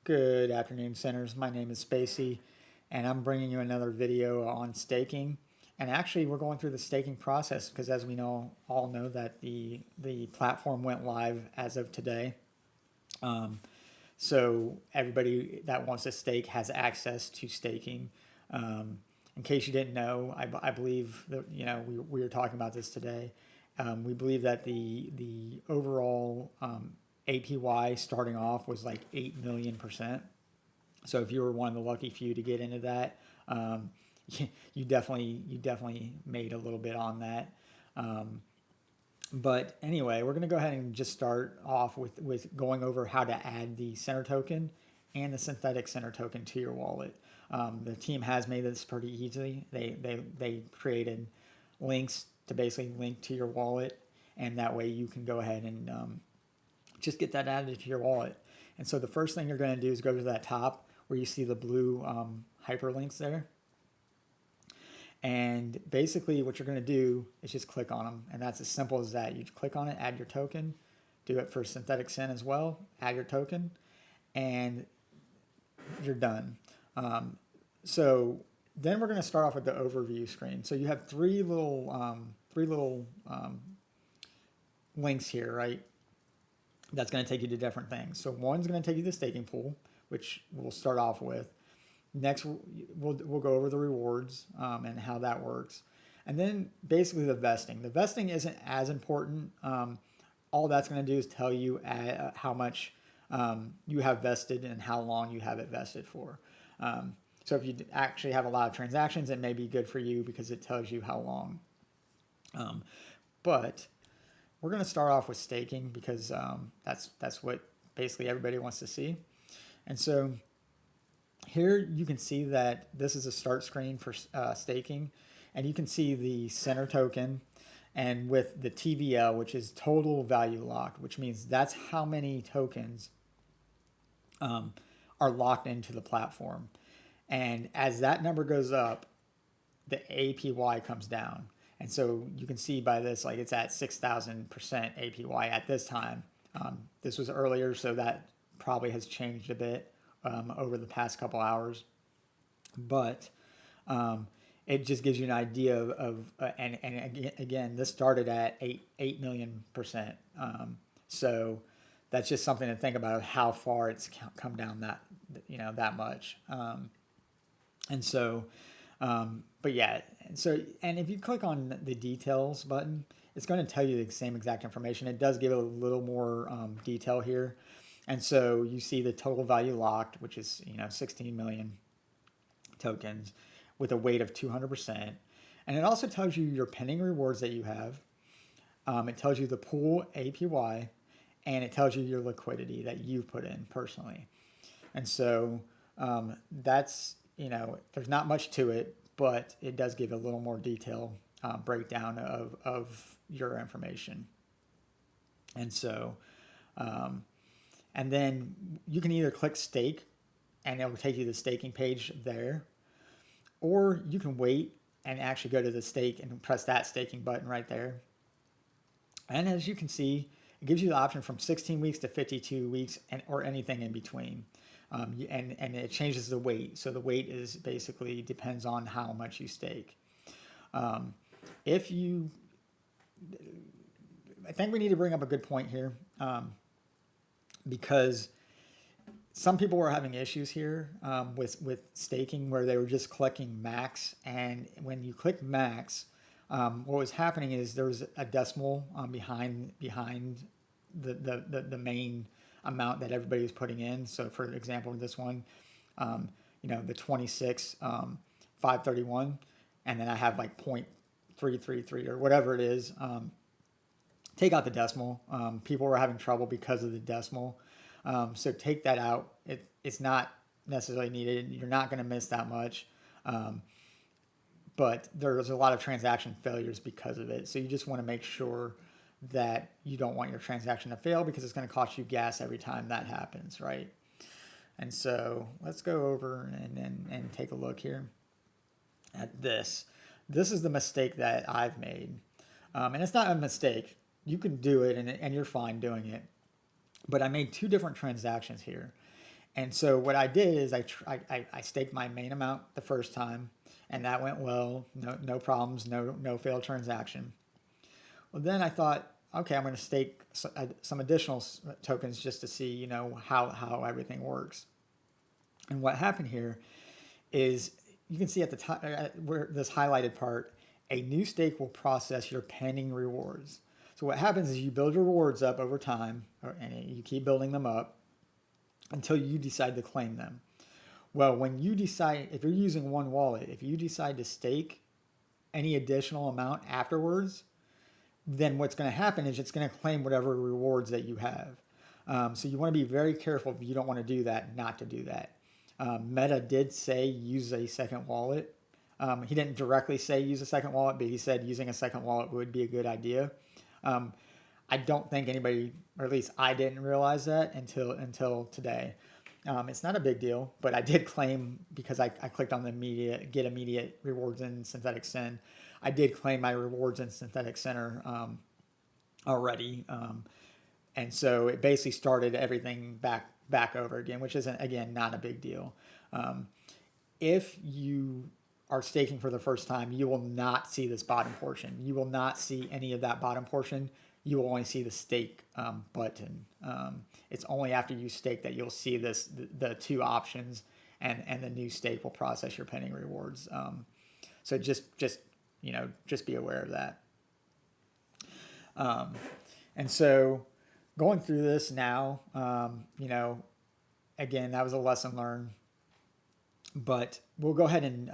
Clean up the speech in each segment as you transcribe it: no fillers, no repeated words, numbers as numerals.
Good afternoon, Centers. My name is Spacey, and I'm bringing you another video on staking. And actually, we're going through the staking process because, as we all know that the platform went live as of today. Um, so everybody that wants to stake has access to staking. Um, in case you didn't know, I believe that we were talking about this today. We believe that the overall APY starting off was like 8 million%. So if you were one of the lucky few to get into that, um, you definitely made a little bit on that. Um, but anyway, we're going to go ahead and just start off with going over how to add the center token and the synthetic center token to your wallet. The team has made this pretty easy. They created links to basically link to your wallet, and that way you can go ahead and just get that added to your wallet. And so the first thing you're going to do is go to that top where you see the blue hyperlinks there. And basically what you're going to do is just click on them. And that's as simple as that. You click on it, add your token, do it for synthetic SYN as well, add your token, and you're done. So then we're going to start off with the overview screen. So you have three little links here, right? That's going to take you to different things. So one's going to take you to the staking pool, which we'll start off with. Next, we'll go over the rewards and how that works. And then basically the vesting. The vesting isn't as important. All that's going to do is tell you how much you have vested and how long you have it vested for. So if you actually have a lot of transactions, it may be good for you because it tells you how long. But we're going to start off with staking because that's what basically everybody wants to see. And so here you can see that this is a start screen for staking, and you can see the center token and with the TVL, which is total value locked, which means that's how many tokens are locked into the platform. And as that number goes up, the APY comes down. And so you can see by this, like it's at 6,000% APY at this time. This was earlier, so that probably has changed a bit over the past couple hours. But it just gives you an idea of and again, this started at 8 million%. So that's just something to think about how far it's come down that much. And so, but yeah, and if you click on the details button, it's going to tell you the same exact information. It does give a little more detail here. And so you see the total value locked, which is 16 million tokens with a weight of 200%. And it also tells you your pending rewards that you have. It tells you the pool APY, and it tells you your liquidity that you've put in personally. And so that's, there's not much to it, but it does give a little more detail breakdown of your information. And so, and then you can either click stake and it will take you to the staking page there, or you can wait and actually go to the stake and press that staking button right there. And as you can see, it gives you the option from 16 weeks to 52 weeks or anything in between. And it changes the weight. So the weight is basically depends on how much you stake. I think we need to bring up a good point here because some people were having issues here with staking where they were just clicking max. And when you click max, what was happening is there was a decimal behind the main amount that everybody was putting in. So for example, this one, the 26, 531, and then I have like 0.333 or whatever it is. Take out the decimal. People were having trouble because of the decimal. So take that out. It's not necessarily needed. You're not going to miss that much. But there's a lot of transaction failures because of it. So you just want to make sure that you don't want your transaction to fail because it's going to cost you gas every time that happens, right? And so let's go over and take a look here at this. This is the mistake that I've made. And it's not a mistake. You can do it and you're fine doing it. But I made two different transactions here. And so what I did is I staked my main amount the first time, and that went well. No problems, no failed transaction. Well, then I thought, okay, I'm going to stake some additional tokens just to see, how everything works. And what happened here is you can see at the top where this highlighted part, a new stake will process your pending rewards. So what happens is you build your rewards up over time, and you keep building them up until you decide to claim them. Well, when you decide, if you're using one wallet, if you decide to stake any additional amount afterwards, then what's going to happen is it's going to claim whatever rewards that you have. So you want to be very careful if you don't want to do that, not to do that. Meta did say use a second wallet. He didn't directly say use a second wallet, but he said using a second wallet would be a good idea. I don't think anybody, or at least I didn't realize that until today. It's not a big deal, but I did claim, because I clicked on the get immediate rewards in Synthetic SYN. I did claim my rewards in Synthetic Center already. And so it basically started everything back over again, which isn't, again, not a big deal. If you are staking for the first time, you will not see this bottom portion. You will not see any of that bottom portion. You will only see the stake button. It's only after you stake that you'll see the two options, and the new stake will process your pending rewards. So just be aware of that. And so going through this now, again, that was a lesson learned. But we'll go ahead and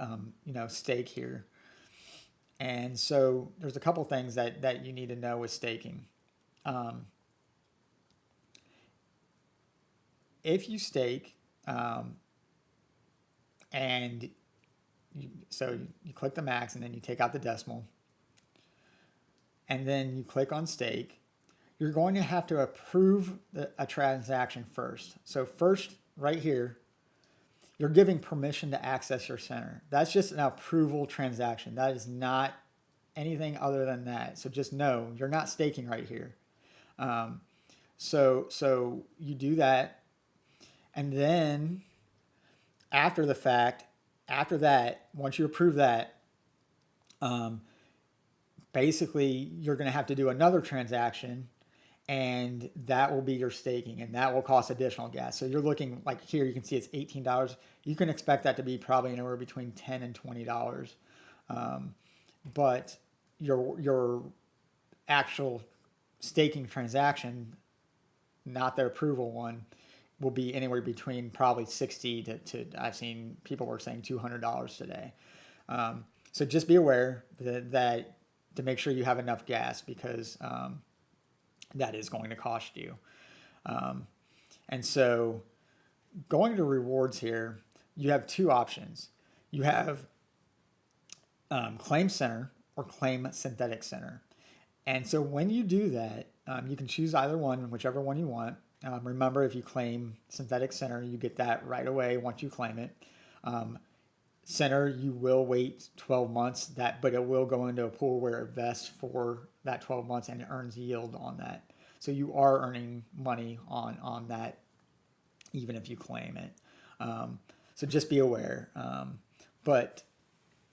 stake here. And so there's a couple things that you need to know with staking. If you stake, and you click the max, and then you take out the decimal, and then you click on stake, you're going to have to approve a transaction first. So first, right here, you're giving permission to access your center. That's just an approval transaction. That is not anything other than that. So just know you're not staking right here. So you do that, and then after that, once you approve that, basically you're going to have to do another transaction, and that will be your staking, and that will cost additional gas. So you're looking, like here, you can see it's $18. You can expect that to be probably anywhere between $10 and $20. But your actual staking transaction, not the approval one, will be anywhere between probably $60 to I've seen people were saying $200 today. So just be aware that to make sure you have enough gas, because that is going to cost you. And so going to rewards here, you have two options. You have claim center or claim synthetic center. And so when you do that, you can choose either one, whichever one you want. Remember, if you claim synthetic center, you get that right away once you claim it. Center, you will wait 12 months, but it will go into a pool where it vests for that 12 months and it earns yield on that. So you are earning money on that, even if you claim it. So just be aware. But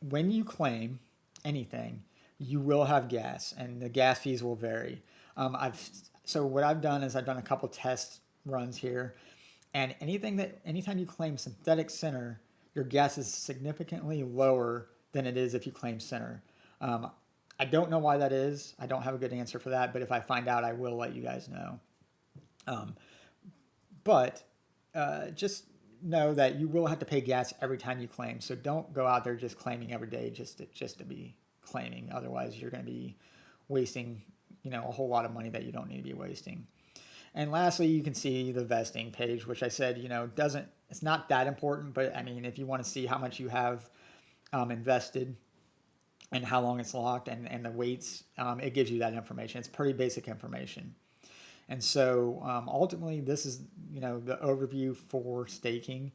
when you claim anything, you will have gas, and the gas fees will vary. So what I've done is I've done a couple test runs here, and anytime you claim synthetic center, your gas is significantly lower than it is if you claim center. I don't know why that is. I don't have a good answer for that, but if I find out, I will let you guys know. But just know that you will have to pay gas every time you claim. So don't go out there just claiming every day just to be claiming. Otherwise, you're going to be wasting a whole lot of money that you don't need to be wasting. And lastly, you can see the vesting page, which I said it's not that important, but I mean, if you want to see how much you have invested and how long it's locked and the weights, it gives you that information. It's pretty basic information. And so ultimately, this is the overview for staking.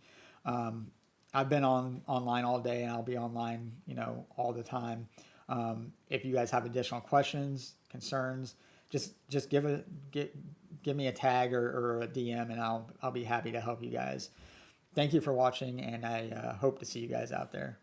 I've been online all day, and I'll be online all the time. If you guys have additional questions, concerns, just give me a tag or a DM, and I'll be happy to help you guys. Thank you for watching, and I hope to see you guys out there.